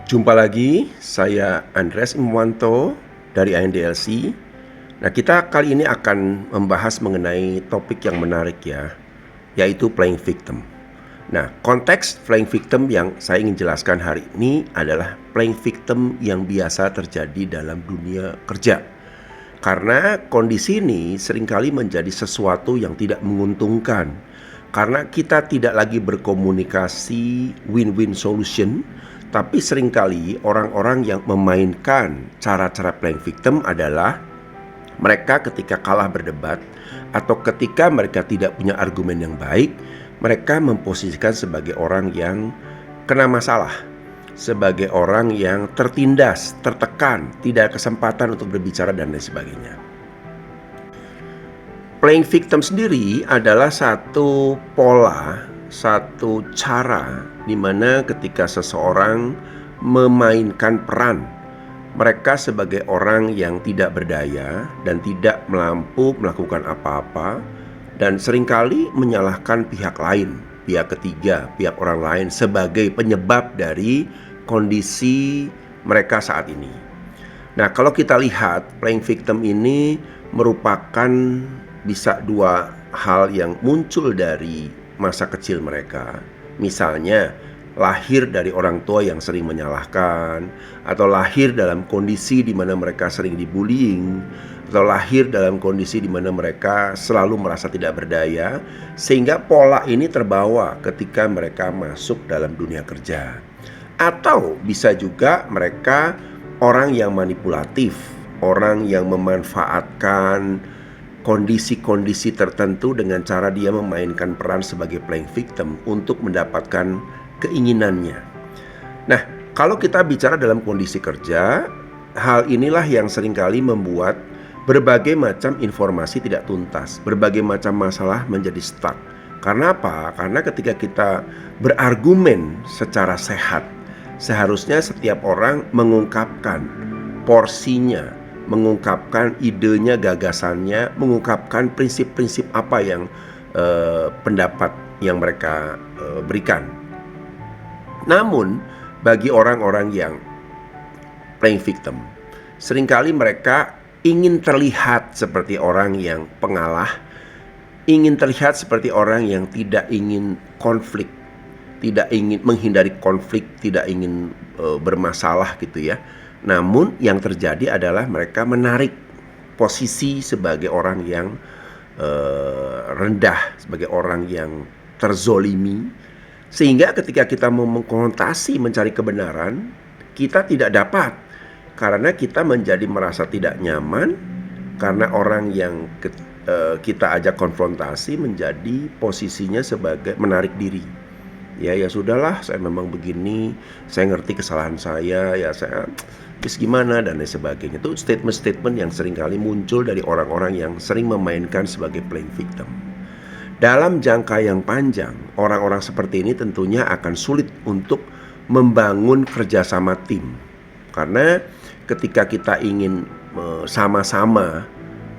Jumpa lagi, saya Andreas Imwanto dari INDLC. Nah, kita kali ini akan membahas mengenai topik yang menarik ya, yaitu playing victim. Nah, konteks playing victim yang saya ingin jelaskan hari ini adalah playing victim yang biasa terjadi dalam dunia kerja. Karena kondisi ini seringkali menjadi sesuatu yang tidak menguntungkan. Karena kita tidak lagi berkomunikasi win-win solution, tapi seringkali orang-orang yang memainkan cara-cara playing victim adalah mereka ketika kalah berdebat atau ketika mereka tidak punya argumen yang baik, mereka memposisikan sebagai orang yang kena masalah, sebagai orang yang tertindas, tertekan, tidak ada kesempatan untuk berbicara dan lain sebagainya. Playing victim sendiri adalah satu pola, satu cara di mana ketika seseorang memainkan peran mereka sebagai orang yang tidak berdaya dan tidak mampu melakukan apa-apa, dan seringkali menyalahkan pihak lain, pihak ketiga, pihak orang lain sebagai penyebab dari kondisi mereka saat ini. Nah, kalau kita lihat playing victim ini merupakan bisa dua hal yang muncul dari masa kecil mereka. Misalnya lahir dari orang tua yang sering menyalahkan, atau lahir dalam kondisi di mana mereka sering dibullying, atau lahir dalam kondisi di mana mereka selalu merasa tidak berdaya, sehingga pola ini terbawa ketika mereka masuk dalam dunia kerja. Atau bisa juga mereka orang yang manipulatif, orang yang memanfaatkan kondisi-kondisi tertentu dengan cara dia memainkan peran sebagai playing victim untuk mendapatkan keinginannya. Nah, kalau kita bicara dalam kondisi kerja, hal inilah yang seringkali membuat berbagai macam informasi tidak tuntas, berbagai macam masalah menjadi stuck. Karena apa? Karena ketika kita berargumen secara sehat, seharusnya setiap orang mengungkapkan porsinya, mengungkapkan idenya, gagasannya, mengungkapkan prinsip-prinsip apa yang pendapat yang mereka berikan. Namun bagi orang-orang yang playing victim, seringkali mereka ingin terlihat seperti orang yang pengalah, ingin terlihat seperti orang yang tidak ingin konflik, tidak ingin menghindari konflik, tidak ingin bermasalah gitu ya. Namun yang terjadi adalah mereka menarik posisi sebagai orang yang rendah, sebagai orang yang terzolimi. Sehingga ketika kita mau mengkonfrontasi mencari kebenaran, kita tidak dapat. Karena kita menjadi merasa tidak nyaman, karena orang yang kita ajak konfrontasi menjadi posisinya sebagai menarik diri. Ya sudahlah, saya memang begini, saya ngerti kesalahan saya, ya saya gimana dan lain sebagainya. Itu statement-statement yang seringkali muncul dari orang-orang yang sering memainkan sebagai playing victim. Dalam jangka yang panjang, orang-orang seperti ini tentunya akan sulit untuk membangun kerjasama tim. Karena ketika kita ingin sama-sama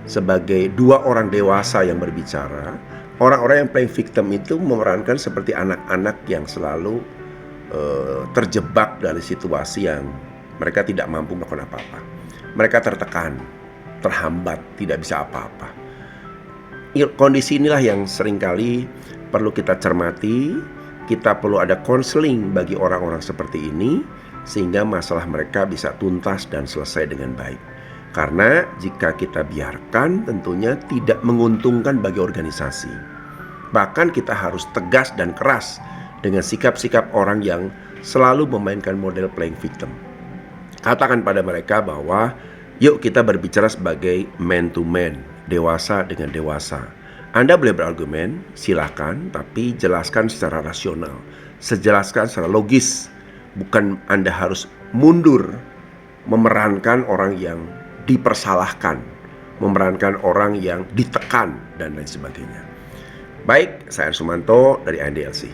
sebagai dua orang dewasa yang berbicara, orang-orang yang playing victim itu memerankan seperti anak-anak yang selalu terjebak dari situasi yang mereka tidak mampu melakukan apa-apa. Mereka tertekan, terhambat, tidak bisa apa-apa. Kondisi inilah yang seringkali perlu kita cermati. Kita perlu ada konseling bagi orang-orang seperti ini, sehingga masalah mereka bisa tuntas dan selesai dengan baik. Karena jika kita biarkan, tentunya tidak menguntungkan bagi organisasi. Bahkan kita harus tegas dan keras dengan sikap-sikap orang yang selalu memainkan model playing victim. Katakan pada mereka bahwa yuk kita berbicara sebagai man to man, dewasa dengan dewasa. Anda boleh berargumen, silakan, tapi jelaskan secara rasional, sejelaskan secara logis. Bukan Anda harus mundur memerankan orang yang dipersalahkan, memerankan orang yang ditekan dan lain sebagainya. Baik, saya Sumanto dari INDLC.